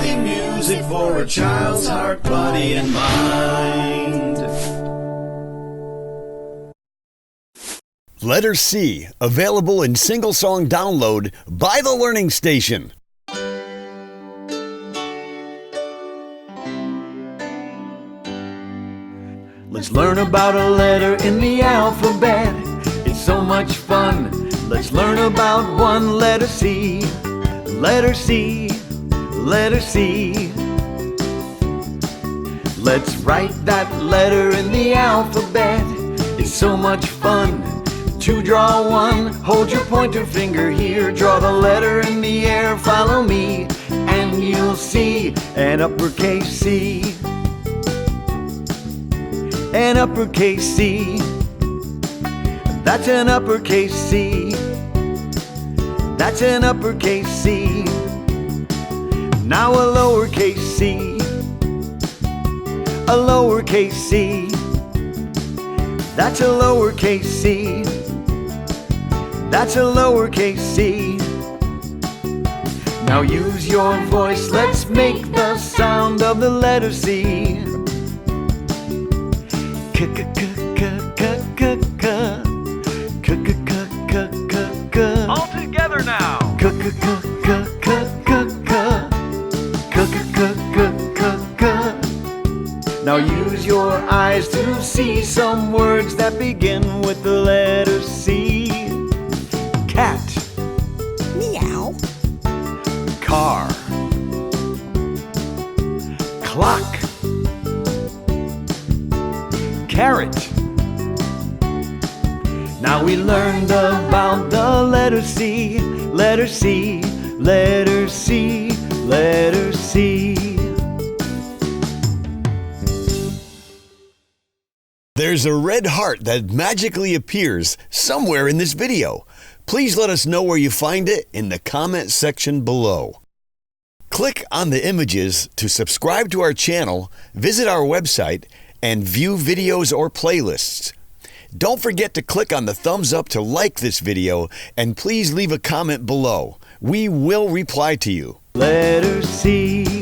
happy music for a child's heart, body, and mind. Letter C, available in single-song download by The Learning Station. Let's learn about a letter in the alphabet. It's so much fun. Let's learn about one letter C. Letter C, letter C. Let's write that letter in the alphabet. It's so much fun to draw one. Hold your pointer finger here. Draw the letter in the air. Follow me and you'll see an uppercase C. An uppercase C. That's an uppercase C. That's an uppercase C. Now a lowercase c. A lowercase c. That's a lowercase c. That's a lowercase c. Now use your voice. Let's make the sound of the letter C. All together now. Now use your eyes to see some words that begin with the letter C. Cat. Meow. Car. Clock. Carrot. Now we learned about the letter C. Letter C. Letter C. Letter C. There's a red heart that magically appears somewhere in this video. Please let us know where you find it in the comment section below. Click on the images to subscribe to our channel, visit our website, and view videos or playlists. Don't forget to click on the thumbs up to like this video, and please leave a comment below. We will reply to you. Letter C.